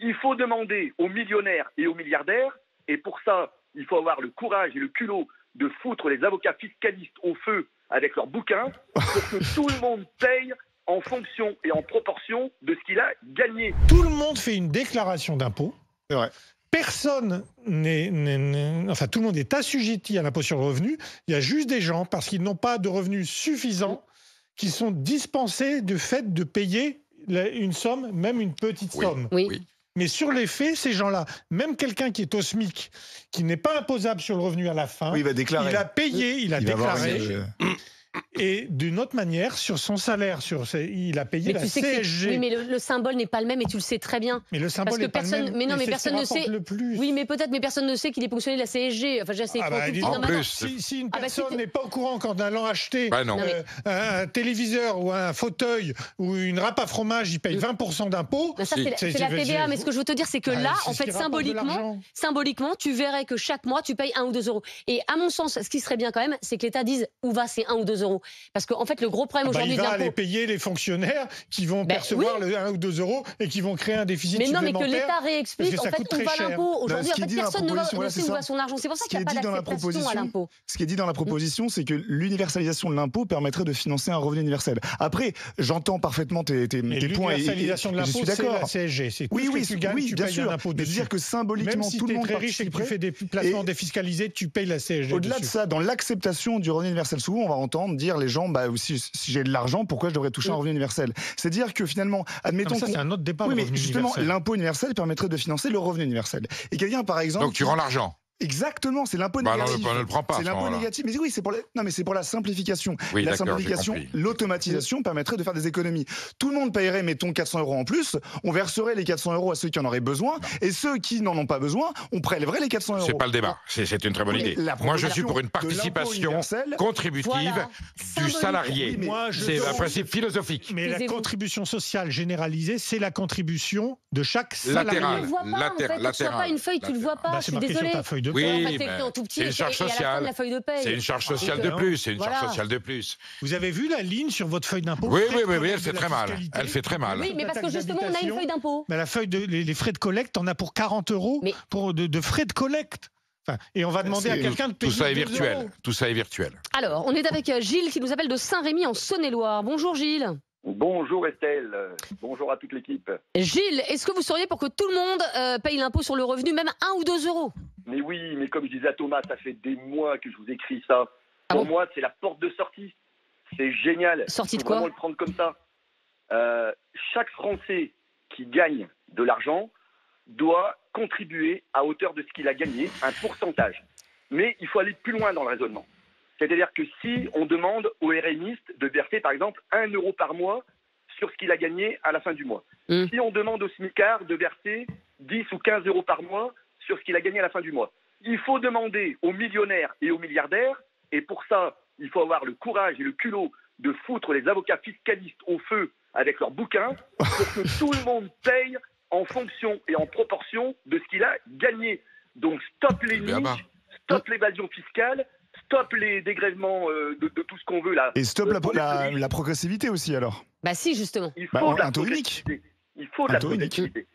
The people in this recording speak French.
Il faut demander aux millionnaires et aux milliardaires, et pour ça, il faut avoir le courage et le culot de foutre les avocats fiscalistes au feu avec leurs bouquins pour que tout le monde paye en fonction et en proportion de ce qu'il a gagné. Tout le monde fait une déclaration d'impôt. C'est vrai. Personne enfin, tout le monde est assujetti à l'impôt sur le revenu. Il y a juste des gens, parce qu'ils n'ont pas de revenus suffisants, qui sont dispensés du fait de payer une somme, même une petite somme. Oui. Mais sur les faits, ces gens-là, même quelqu'un qui est au SMIC, qui n'est pas imposable sur le revenu à la fin, il va déclarer. Il a payé, il a déclaré. Et d'une autre manière, sur son salaire, il a payé la CSG. Oui, mais le symbole n'est pas le même et tu le sais très bien. Mais le symbole n'est pas le même. Mais non, mais personne ne sait. Oui, mais peut-être, mais personne ne sait qu'il est ponctionné de la CSG. Enfin, en plus, si une personne n'est pas au courant qu'en allant acheter un téléviseur ou un fauteuil ou une râpe à fromage, il paye 20% d'impôt. Ça, c'est la TVA. Mais ce que je veux te dire, c'est que là, en fait, symboliquement, tu verrais que chaque mois, tu payes 1 ou 2 euros. Et à mon sens, ce qui serait bien quand même, c'est que l'État dise où va ces 1 ou 2 euros. Parce qu'en fait, le gros problème aujourd'hui de l'impôt... Il va aller payer les fonctionnaires qui vont percevoir le 1 ou 2 euros et qui vont créer un déficit supplémentaire. Mais non, mais que l'État réexplique, en fait, où va l'impôt. Aujourd'hui, en fait, personne ne sait où va son argent. C'est pour ça qu'il n'y a pas d'acceptation à l'impôt. Ce qui est dit dans la proposition, c'est que l'universalisation de l'impôt permettrait de financer un revenu universel. Après, j'entends parfaitement tes points. L'universalisation de l'impôt, c'est la CSG. C'est tout ce que tu gagnes, tu payes un impôt dessus. C'est-à-dire que symboliquement, tout le monde très riche et que tu fais des placements défiscalisés, tu payes la CSG. Au-delà de ça, dans l'acceptation du revenu universel, souvent, on va entendre dire les gens, si j'ai de l'argent, pourquoi je devrais toucher un revenu universel? C'est-à-dire que finalement, admettons ça, c'est un autre débat. Oui, mais justement, l'impôt universel permettrait de financer le revenu universel. Et quelqu'un, par exemple... Donc tu rends l'argent. Exactement, c'est l'impôt négatif. On ne le prend pas. C'est l'impôt négatif. Mais oui, c'est pour la simplification. Oui, la simplification, l'automatisation permettrait de faire des économies. Tout le monde paierait, mettons, 400 euros en plus. On verserait les 400 euros à ceux qui en auraient besoin. Et ceux qui n'en ont pas besoin, on prélèverait les 400 euros. C'est pas le débat. C'est une très bonne idée. Moi, je suis pour une participation contributive du salarié. C'est un principe philosophique. Mais la contribution sociale généralisée, c'est la contribution de chaque salarié. Tu ne vois pas une feuille, tu ne le vois pas. Je suis désolée. Oui, c'est une charge sociale. C'est une charge sociale de plus. C'est une charge sociale de plus. Vous avez vu la ligne sur votre feuille d'impôt? Oui, elle fait très mal. Elle fait très mal. Oui, mais parce que justement, on a une feuille d'impôt. Mais les frais de collecte, on a pour 40 euros de frais de collecte. Et on va demander à quelqu'un de payer. Tout ça est virtuel. Tout ça est virtuel. Alors, on est avec Gilles qui nous appelle de Saint-Rémy en Saône-et-Loire. Bonjour Gilles. Bonjour Estelle, bonjour à toute l'équipe. Gilles, est-ce que vous seriez pour que tout le monde paye l'impôt sur le revenu, même 1 ou 2 euros? Mais oui, mais comme je disais à Thomas, ça fait des mois que je vous écris ça. Pour moi, c'est la porte de sortie. C'est génial. Sortie de quoi? quoi? Vraiment le prendre comme ça. Chaque Français qui gagne de l'argent doit contribuer à hauteur de ce qu'il a gagné, un pourcentage. Mais il faut aller plus loin dans le raisonnement. C'est-à-dire que si on demande aux RMistes de verser, par exemple, 1 euro par mois sur ce qu'il a gagné à la fin du mois. Si on demande au SMICAR de verser 10 ou 15 euros par mois sur ce qu'il a gagné à la fin du mois. Il faut demander aux millionnaires et aux milliardaires, et pour ça, il faut avoir le courage et le culot de foutre les avocats fiscalistes au feu avec leurs bouquins pour que tout le monde paye en fonction et en proportion de ce qu'il a gagné. Donc stop les niches, stop l'évasion fiscale, stop les dégrèvements de tout ce qu'on veut là. Et stop la progressivité aussi alors. Bah si, justement. Il faut de la progressivité. Il faut de la progressivité.